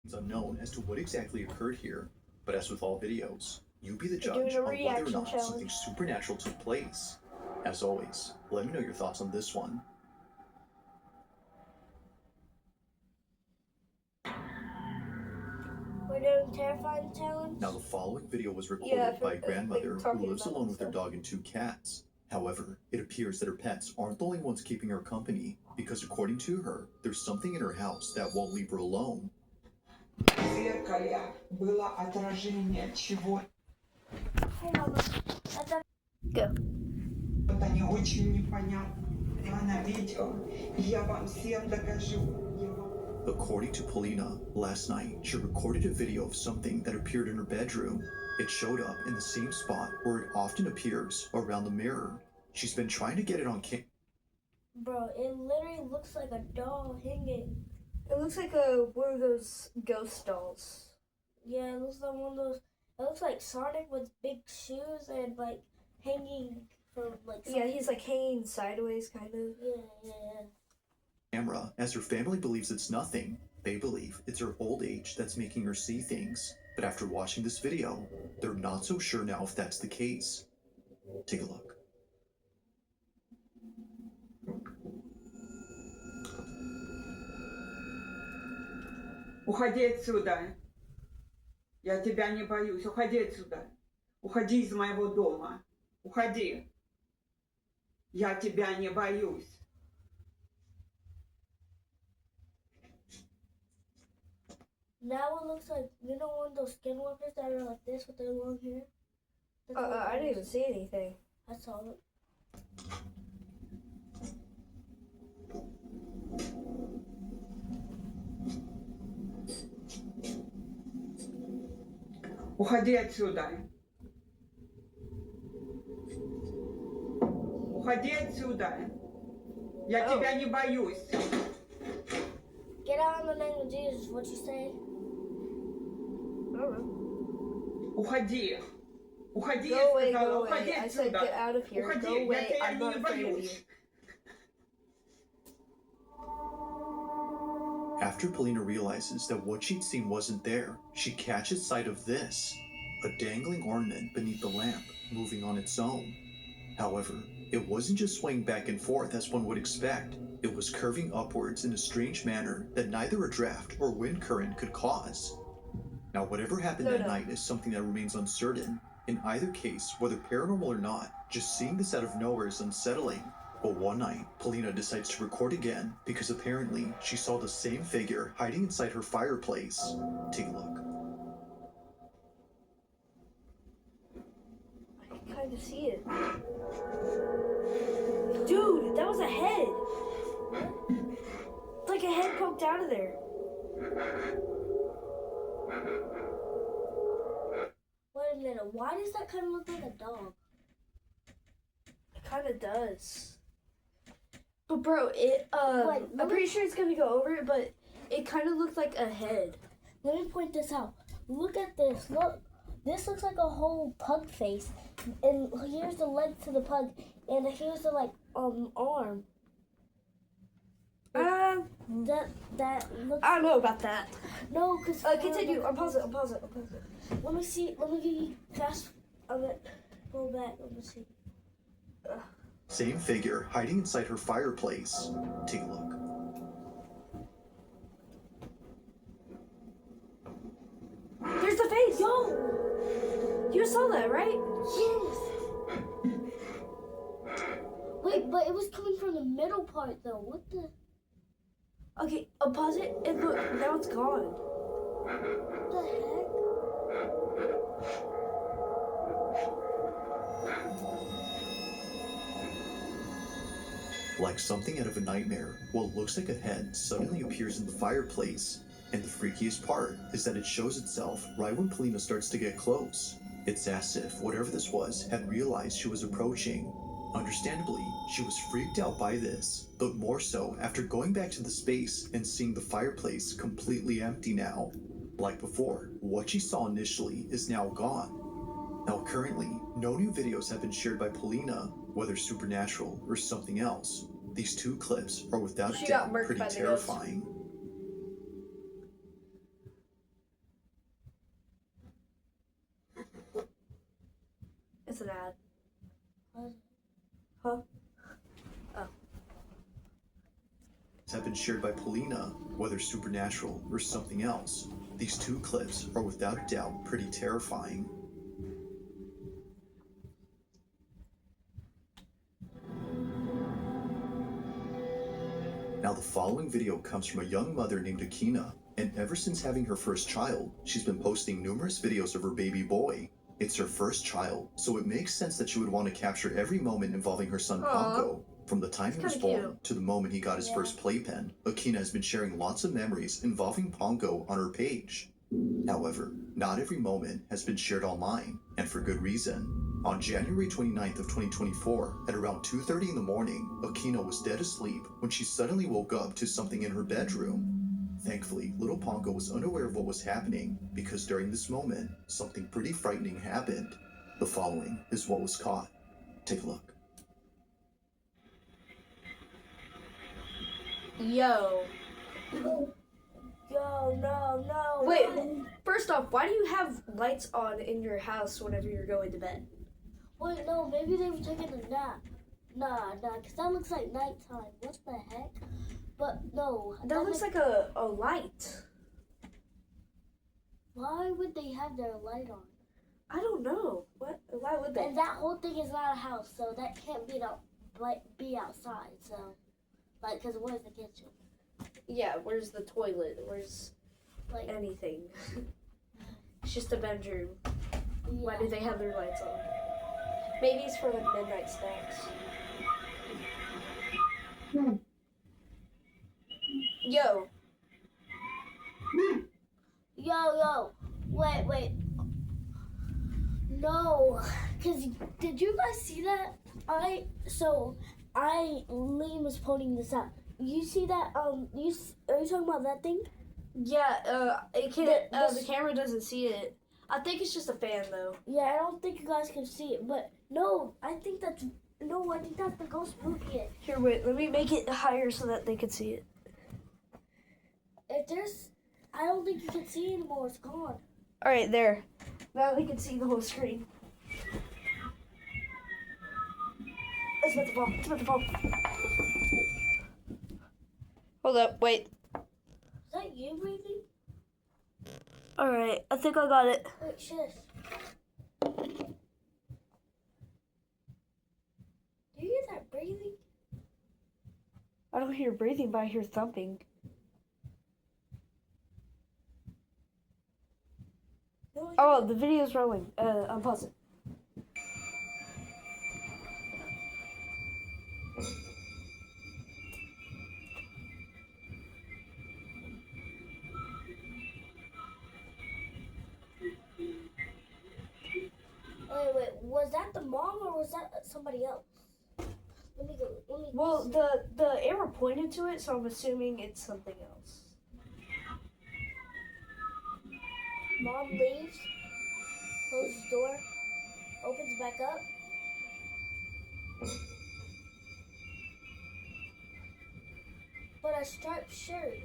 It's unknown as to what exactly occurred here, but as with all videos, you be the They're doing judge a on whether or reaction not challenge. something supernatural took place. As always, let me know your thoughts on this one. We're doing terrifying challenge. Now, the following video was recorded by a grandmother who talking lives about alone with her stuff. dog and 2 cats. However, it appears that her pets aren't the only ones keeping her company, because according to her, there's something in her house that won't leave her alone. В зеркале было отражение чего-то Go. не очень непонятно. Я на видео, я вам всем докажу. According to Polina, last night she recorded a video of something that appeared in her bedroom. It showed up in the same spot where it often appears, around the mirror. She's been trying to get it on camera. Bro, it literally looks like a doll hanging. It looks like one of those ghost dolls. Yeah, it looks like one of those. It looks like Sonic with big shoes and like hanging from like. Yeah, he's like hanging sideways, kind of. Yeah. Camera, as her family believes it's nothing. They believe it's her old age that's making her see things. But after watching this video, they're not so sure now if that's the case. Take a look. Уходи отсюда. Я тебя не боюсь. Уходи отсюда. Уходи из моего дома. Уходи. Я тебя не боюсь. Now it looks like, you know, one of those skinwalkers that are like this with their long hair? I didn't even see anything. I saw it. Уходи отсюда. Уходи отсюда. Я тебя не боюсь. Get out in the name of Jesus, what you say? Уходи. Уходи, Go я away, сказала. go away. Уходи I said отсюда. get out of here. Уходи, Go away. я I'm тебя not не afraid of you. боюсь. After Polina realizes that what she'd seen wasn't there, she catches sight of this, a dangling ornament beneath the lamp, moving on its own. However, it wasn't just swaying back and forth as one would expect. It was curving upwards in a strange manner that neither a draft or wind current could cause. Now, whatever happened that night is something that remains uncertain. In either case, whether paranormal or not, just seeing this out of nowhere is unsettling. But one night, Polina decides to record again because apparently she saw the same figure hiding inside her fireplace. Take a look. I can kind of see it. Dude, that was a head. It's like a head poked out of there. Wait a minute, why does that kind of look like a dog? It kind of does. But bro, I'm pretty sure it's gonna go over it, but it kind of looks like a head. Let me point this out. Look at this. Look, this looks like a whole pug face, and here's the leg to the pug, and here's the arm. That looks. I don't know about that. No, cause continue. I'll pause it. Let me see. Let me give you fast. Go back. Let me see. Same figure hiding inside her fireplace. Take a look. There's the face! Yo! You saw that, right? Yes! Wait, but it was coming from the middle part, though. What the? Okay, I'll pause it, and look, now it's gone. What the heck? Like something out of a nightmare, what looks like a head suddenly appears in the fireplace. And the freakiest part is that it shows itself right when Polina starts to get close. It's as if whatever this was had realized she was approaching. Understandably, she was freaked out by this, but more so after going back to the space and seeing the fireplace completely empty now. Like before, what she saw initially is now gone. Now currently, no new videos have been shared by Polina, whether supernatural or something else. These 2 clips are without doubt pretty terrifying. an ad. Huh? Oh. Have been shared by Paulina, whether supernatural or something else. These two clips are without a doubt pretty terrifying. Now the following video comes from a young mother named Akina, and ever since having her first child, she's been posting numerous videos of her baby boy. It's her first child, so it makes sense that she would want to capture every moment involving her son Pongo. From the time he was born to the moment he got his first playpen, Akina has been sharing lots of memories involving Pongo on her page. However, not every moment has been shared online, and for good reason. On January 29th of 2024, at around 2:30 in the morning, Akina was dead asleep when she suddenly woke up to something in her bedroom. Thankfully, little Pongo was unaware of what was happening, because during this moment, something pretty frightening happened. The following is what was caught. Take a look. Yo. Yo, no. Wait, first off, why do you have lights on in your house whenever you're going to bed? Wait, no, maybe they were taking a nap. Nah, because that looks like nighttime. What the heck? But no. That looks like a light. Why would they have their light on? I don't know. What? Why would they? And that whole thing is not a house, so that can't be outside. So, because where's the kitchen? Yeah, where's the toilet? Where's anything? It's just a bedroom. Yeah. Why do they have their lights on? Maybe it's for like midnight snacks. Yo. Yo. Wait. No, because did you guys see that? Liam was pointing this out. You see that? Are you talking about that thing? Yeah, it can't. The camera doesn't see it. I think it's just a fan, though. Yeah, I don't think you guys can see it, but no, I think that's the ghost moving it. Here, wait. Let me make it higher so that they can see it. I don't think you can see it anymore. It's gone. All right, there. Now they can see the whole screen. It's about to fall. Hold up, wait. Is that you breathing? All right, I think I got it. Wait, shush. Do you hear that breathing? I don't hear breathing, but I hear thumping. Oh, the video's rolling. Unpause it. Wait. Was that the mom or was that somebody else? Let me go. Well, the arrow pointed to it, so I'm assuming it's something else. Mom leaves, closes the door, opens back up. But a striped shirt.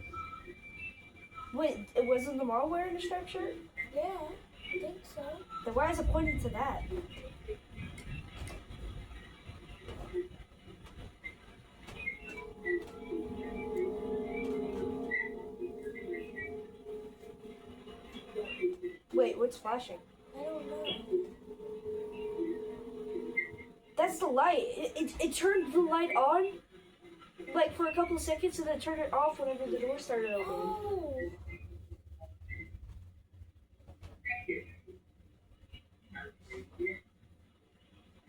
Wait, it wasn't the mom wearing a striped shirt? Yeah, I think so. Then why is it pointing to that? Wait, what's flashing? I don't know. That's the light. It turned the light on, like for a couple of seconds, and then turned it off whenever the door started opening. Oh.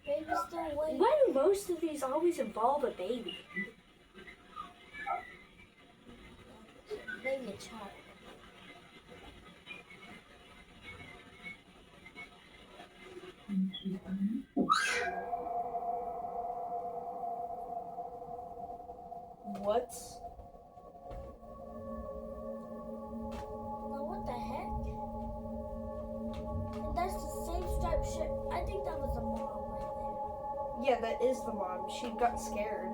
Baby's still waiting. Why do most of these always involve a baby? Maybe a child. What? Now what the heck? And that's the same striped shirt. I think that was the mom right Yeah, that is the mom. She got scared.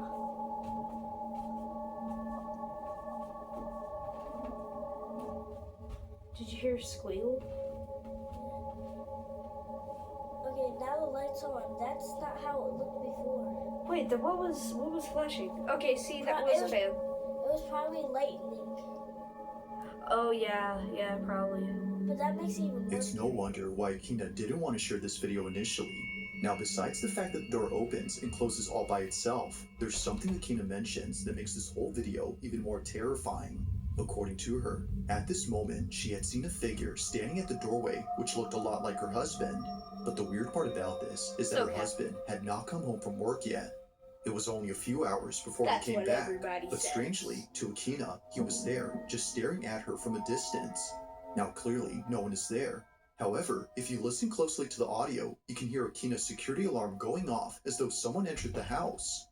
Did you hear her squeal? there. Okay, now the light's on. That's not how it looked before. Wait, then what was flashing? Okay, see, that It was a was- fan. It was probably lightning. Oh yeah, probably. But that makes it even worse. It's no wonder why Akina didn't want to share this video initially. Now, besides the fact that the door opens and closes all by itself, there's something Akina mentions that makes this whole video even more terrifying. According to her, at this moment, she had seen a figure standing at the doorway which looked a lot like her husband. But the weird part about this is that her Okay. husband had not come home from work yet. It was only a few hours before That's he came what back. everybody But says. strangely, to Akina, he was there, just staring at her from a distance. Now, clearly, no one is there. However, if you listen closely to the audio, you can hear Akina's security alarm going off as though someone entered the house.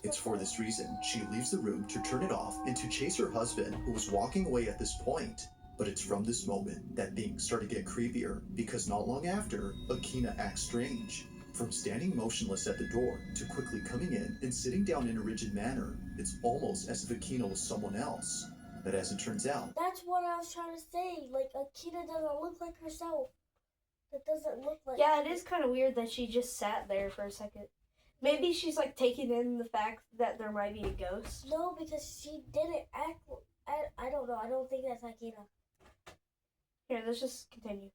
It's for this reason she leaves the room to turn it off and to chase her husband, who was walking away at this point. But it's from this moment that things start to get creepier, because not long after, Akina acts strange. From standing motionless at the door to quickly coming in and sitting down in a rigid manner, it's almost as if Akina was someone else. But as it turns out, That's what I was trying to say. Like, Akita doesn't look like herself. That doesn't look like. Yeah, it is kind of weird that she just sat there for a second. Maybe she's like taking in the fact that there might be a ghost. No, because she didn't act. I don't know. I don't think that's Akita. Here, let's just continue.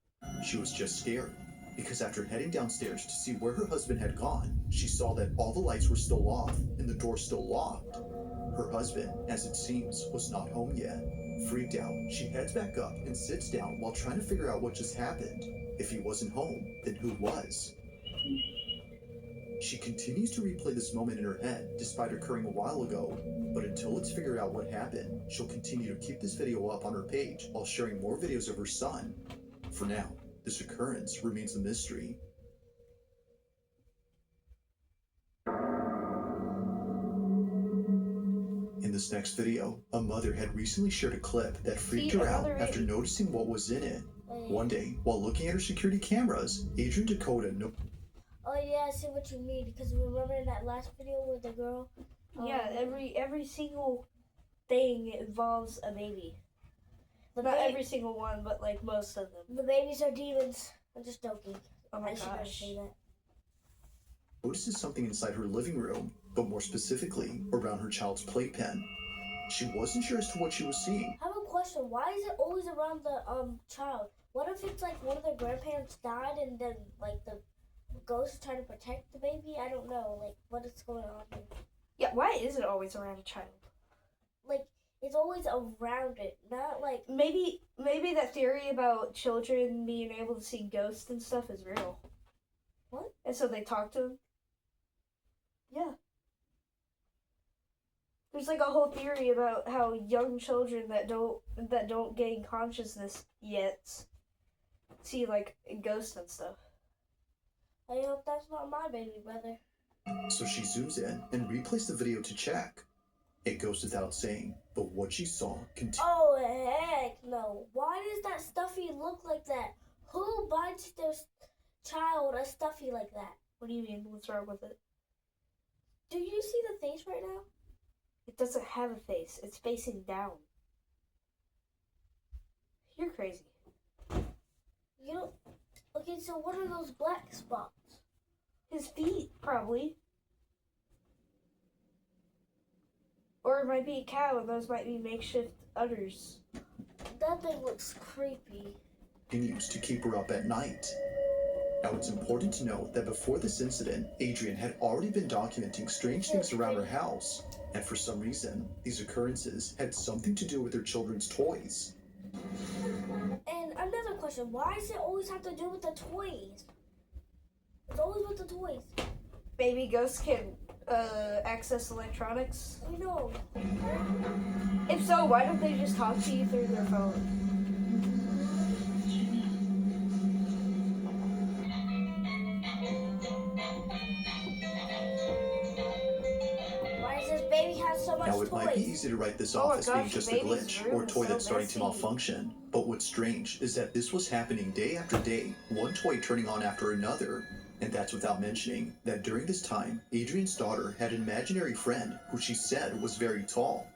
she was just scared. Because after heading downstairs to see where her husband had gone, she saw that all the lights were still off and the door still locked. Her husband, as it seems, was not home yet. Freaked out, she heads back up and sits down while trying to figure out what just happened. If he wasn't home, then who was? She continues to replay this moment in her head, despite occurring a while ago. But until it's figured out what happened, she'll continue to keep this video up on her page while sharing more videos of her son. For now, this occurrence remains a mystery. In this next video, a mother had recently shared a clip that freaked See, her out another after age. noticing what was in it. Wait. One day, while looking at her security cameras, Adrian Dakota Oh yeah, I see what you mean. Because remember in that last video with the girl? Yeah, every single thing involves a baby. The Not ba- every single one, but like most of them. The babies are demons. I'm just joking. Oh my I should never gosh. say that. notices something inside her living room, but more specifically, around her child's playpen. She wasn't sure as to what she was seeing. I have a question. Why is it always around the child? What if it's like one of their grandparents died and then like the ghost is trying to protect the baby? I don't know. Like what is going on here? Yeah, why is it always around a child? Like it's always around it, not like Maybe that theory about children being able to see ghosts and stuff is real. What? And so they talk to them? Yeah. There's like a whole theory about how young children that don't gain consciousness yet see like ghosts and stuff. I hope that's not my baby brother. So she zooms in and replays the video to check. It goes without saying, but what she saw continued. Oh heck no! Why does that stuffy look like that? Who buys their child a stuffy like that? What do you mean? What's wrong with it? Do you see the face right now? It doesn't have a face. It's facing down. You're crazy. You don't. Okay, so what are those black spots? His feet, probably. Or it might be a cow, and those might be makeshift udders. That thing looks creepy. Continues to keep her up at night. Now, it's important to note that before this incident, Adrian had already been documenting strange things around her house, and for some reason, these occurrences had something to do with her children's toys. And another question: why does it always have to do with the toys? It's always with the toys. Maybe ghosts can access electronics. I know. If so, why don't they just talk to you through their phone? Why does this baby have so much Now, it might be toys? easy to write this Oh off my as being gosh, just the a baby's glitch room or a is toy so that's starting to messy. malfunction. But what's strange is that this was happening day after day, one toy turning on after another. And that's without mentioning that during this time, Adrian's daughter had an imaginary friend who she said was very tall.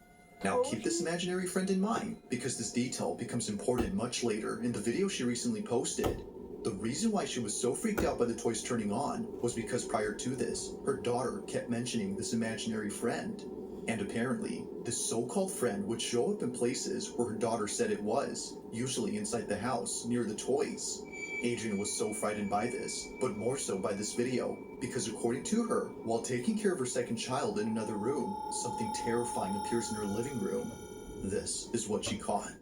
Now keep this imaginary friend in mind, because this detail becomes important much later in the video she recently posted. The reason why she was so freaked out by the toys turning on was because prior to this, her daughter kept mentioning this imaginary friend. And apparently, this so-called friend would show up in places where her daughter said it was, usually inside the house, near the toys. Adrian was so frightened by this, but more so by this video, because according to her, while taking care of her second child in another room, something terrifying appears in her living room. This is what she caught.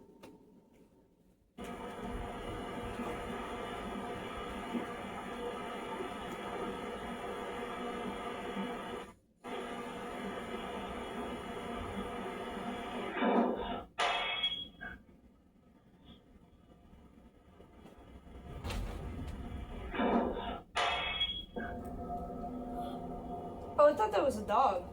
Oh, I thought that was a dog.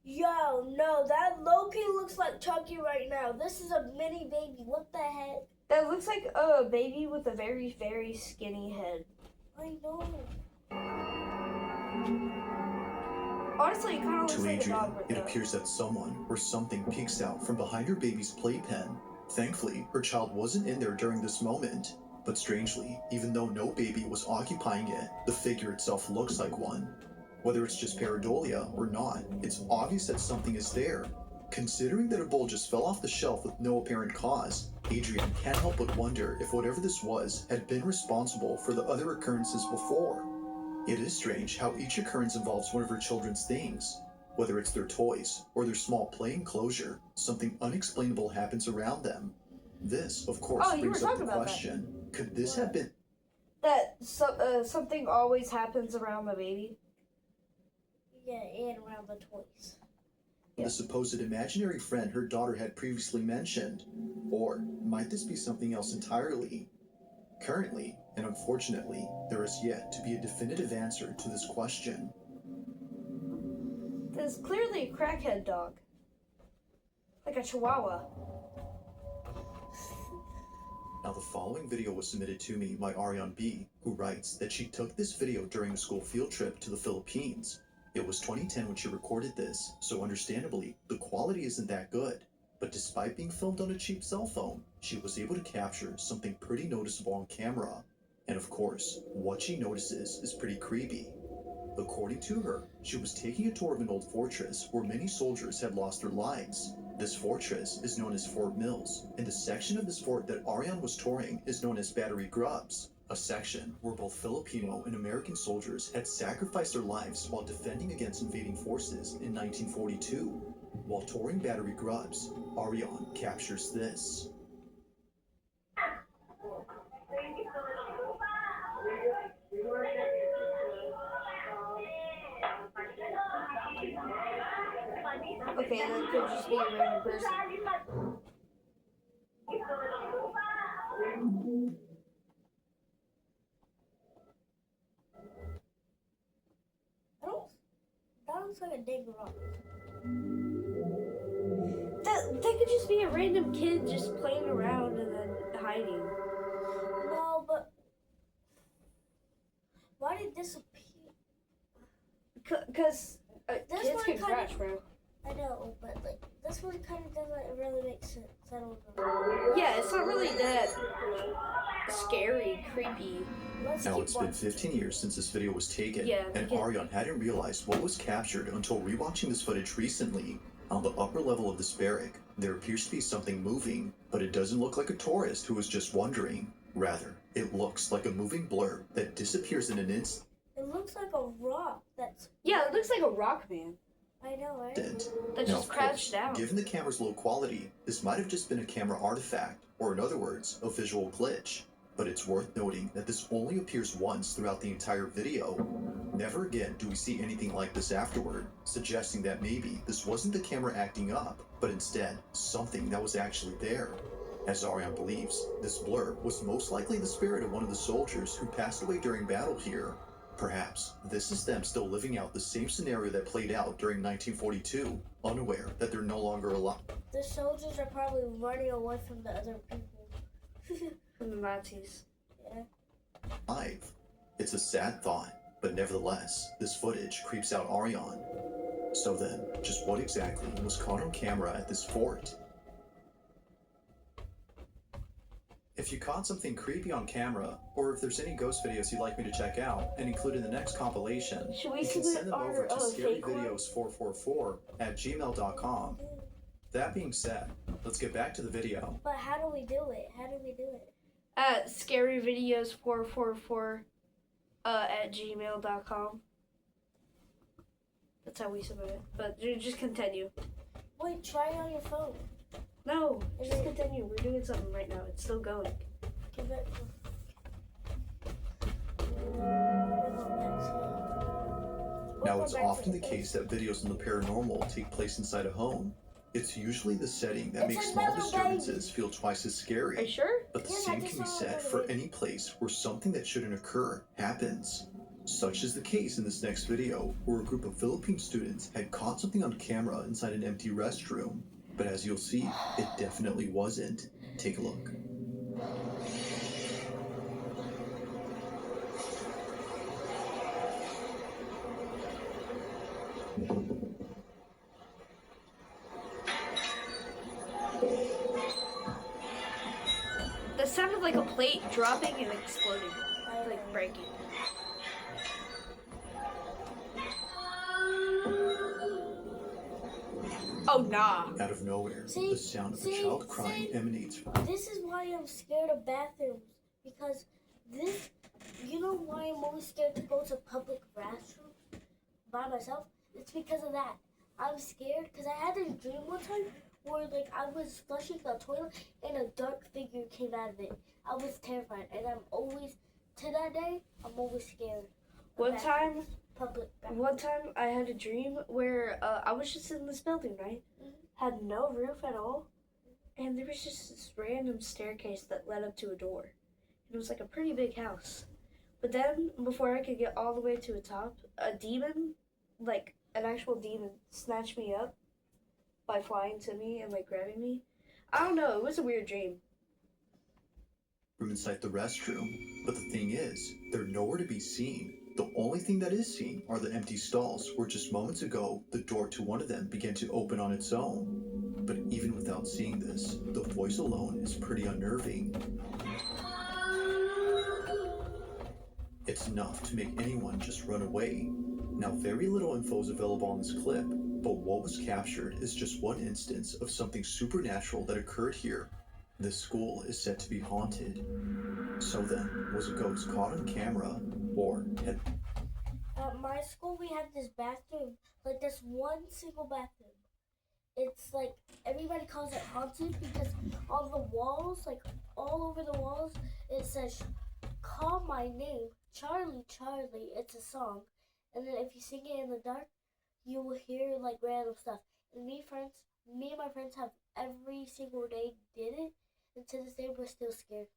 Yo, no, that Loki looks like Chucky right now. This is a mini baby. What the heck? That looks like a baby with a very, very skinny head. I know. Honestly, it kind of looks To like a Adrian, dog with it a... appears that someone or something peeks out from behind her baby's playpen. Thankfully, her child wasn't in there during this moment. But strangely, even though no baby was occupying it, the figure itself looks like one. Whether it's just pareidolia or not, it's obvious that something is there. Considering that a bowl just fell off the shelf with no apparent cause, Adrian can't help but wonder if whatever this was had been responsible for the other occurrences before. It is strange how each occurrence involves one of her children's things. Whether it's their toys or their small play enclosure, something unexplainable happens around them. This, of course, Oh, you brings were up talking the about that. question, could this have been That something always happens around the baby. Yeah, and around the toys. Yeah. the supposed imaginary friend her daughter had previously mentioned? Or might this be something else entirely? Currently, and unfortunately, there is yet to be a definitive answer to this question. There's clearly a crackhead dog. Like a chihuahua. Now, the following video was submitted to me by Ariane B, who writes that she took this video during a school field trip to the Philippines. It was 2010 when she recorded this, so understandably, the quality isn't that good. But despite being filmed on a cheap cell phone, she was able to capture something pretty noticeable on camera. And of course, what she notices is pretty creepy. According to her, she was taking a tour of an old fortress where many soldiers had lost their lives. This fortress is known as Fort Mills, and the section of this fort that Ariane was touring is known as Battery Grubs, a section where both Filipino and American soldiers had sacrificed their lives while defending against invading forces in 1942. While touring Battery Grubs, Ariane captures this. Okay, that could just be a random person. That looks like a big rock. That could just be a random kid just playing around and then hiding. No, but why did this appear? Because This kids one can kinda- crash, bro. I know, but like this one kind of doesn't really make sense. I don't know. Yeah, it's not really that scary, creepy. Let's Now, keep it's been watching. 15 years since this video was taken, Yeah, and yeah. Ariane hadn't realized what was captured until rewatching this footage recently. On the upper level of this barrack, there appears to be something moving, but it doesn't look like a tourist who was just wandering. Rather, it looks like a moving blur that disappears in an instant. It looks like a rock. Yeah, it looks like a rock man I know, right? that Now, just of crouched course, down. given the camera's low quality, this might have just been a camera artifact, or in other words, a visual glitch. But it's worth noting that this only appears once throughout the entire video. Never again do we see anything like this afterward, suggesting that maybe this wasn't the camera acting up, but instead something that was actually there. As Ariane believes, this blur was most likely the spirit of one of the soldiers who passed away during battle here. Perhaps this is them still living out the same scenario that played out during 1942, unaware that they're no longer alive. The soldiers are probably running away from the other people. From the Nazis. It's a sad thought, but nevertheless, this footage creeps out Ariane. So then, just what exactly was caught on camera at this fort? If you caught something creepy on camera, or if there's any ghost videos you'd like me to check out and include in the next compilation, Should we you can submit send them our over to fake one? scaryvideos444@gmail.com. That being said, let's get back to the video. But how do we do it? How do we do it? At scaryvideos444 at gmail.com. That's how we submit it. But just continue. Wait, try it on your phone. No, just continue. We're doing something right now. It's still going. Give it. Now, it's often the case that videos on the paranormal take place inside a home. It's usually the setting that It's makes small another disturbances feel twice as Are you scary. sure? But the Yes, I same just can be saw said another for video. any place where something that shouldn't occur happens. Such is the case in this next video, where a group of Philippine students had caught something on camera inside an empty restroom. But as you'll see, it definitely wasn't. Take a look. That sounded like a plate dropping and exploding. Like breaking. Oh, nah. Out of nowhere, See? the sound of a See? child crying See? emanates from This is why I'm scared of bathrooms. Because this, you know why I'm always scared to go to public restrooms by myself? It's because of that. I'm scared because I had this dream one time where like I was flushing the toilet and a dark figure came out of it. I was terrified, and I'm always, to that day, I'm always scared. of One time, bathrooms, public bathrooms. One time I had a dream where I was just in this building, right? Had no roof at all. And there was just this random staircase that led up to a door. And it was like a pretty big house. But then, before I could get all the way to the top, a demon, like an actual demon, snatched me up by flying to me and like grabbing me. I don't know, it was a weird dream. from inside the restroom. But the thing is, they're nowhere to be seen. The only thing that is seen are the empty stalls where just moments ago, the door to one of them began to open on its own. But even without seeing this, the voice alone is pretty unnerving. It's enough to make anyone just run away. Now, very little info is available on this clip, but what was captured is just one instance of something supernatural that occurred here. This school is said to be haunted. So then, was a ghost caught on camera, or had At my school, we had this bathroom, like this one single bathroom. It's like everybody calls it haunted because on the walls, like all over the walls, it says, "Call my name, Charlie, Charlie." It's a song, and then if you sing it in the dark, you will hear like random stuff. And me and my friends have every single day did it, and to this day we're still scared.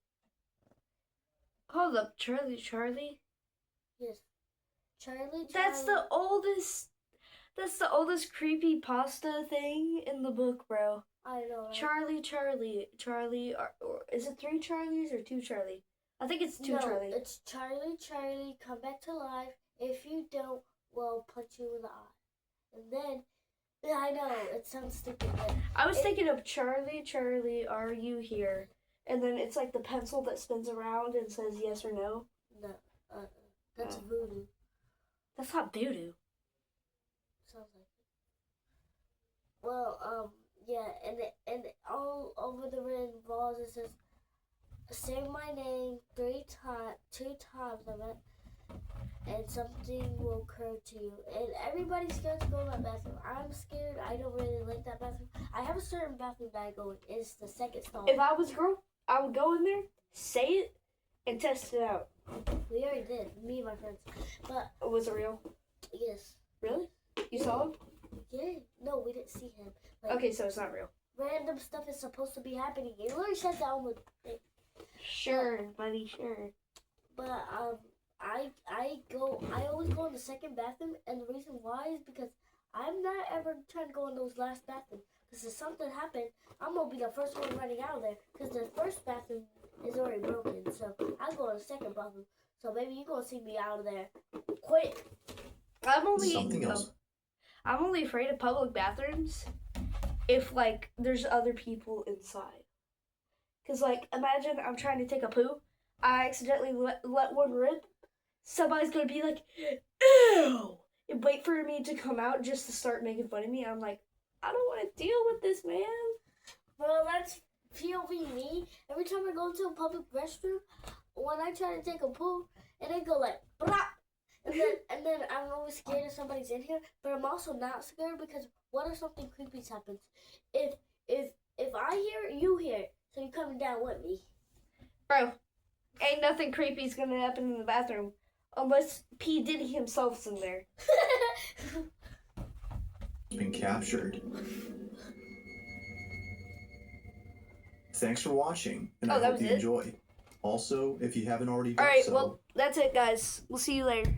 Hold up, Charlie, Charlie? Yes, Charlie. That's the oldest creepy pasta thing in the book, bro. I know. Right? Charlie, Charlie, Charlie. Or is it 3 Charlies or 2 Charlie? I think it's 2 No, Charlie. it's Charlie, Charlie, come back to life. If you don't, we'll punch you in the eye. And then, yeah, I know, it sounds stupid, but I was thinking of Charlie, Charlie, are you here? And then it's like the pencil that spins around and says yes or no. no, that's Oh. voodoo. That's not voodoo. Sounds like it. Well, yeah, and all over the written walls it says, "Say my name 2 times, I meant, and something will occur to you." And everybody's scared to go in that bathroom. I'm scared. I don't really like that bathroom. I have a certain bathroom that I go in. It's the second stall. If I was a girl, I would go in there, say it, and test it out. We already did, me and my friends. But Was it real? yes, Really? You saw him? yeah, no, we didn't see him. Like, Okay, so it's not real. random stuff is supposed to be happening. It literally says that on the thing. Sure, buddy, sure. But I always go in the second bathroom, and the reason why is because I'm not ever trying to go in those last bathrooms. Because if something happened, I'm gonna be the first one running out of there. Because the first bathroom is already broken, so I go in the second bathroom. So maybe you gonna see me out of there quick. I'm only something else? I'm only afraid of public bathrooms if, like, there's other people inside. Because, like, imagine I'm trying to take a poo. I accidentally let one rip. Somebody's going to be like, ew! And wait for me to come out just to start making fun of me. I'm like, I don't want to deal with this, man. Well, that's POV me. Every time I go to a public restroom, when I try to take a poo, and they go like, brah! And then I'm always scared if somebody's in here, but I'm also not scared because what if something creepy happens? If I hear it, you hear it, so you're coming down with me. Bro, ain't nothing creepy's gonna happen in the bathroom unless P. Diddy himself's in there. Been captured. Thanks for watching, and I that hope was you it? enjoy. Also, if you haven't already done Alright, so, well, that's it, guys. We'll see you later.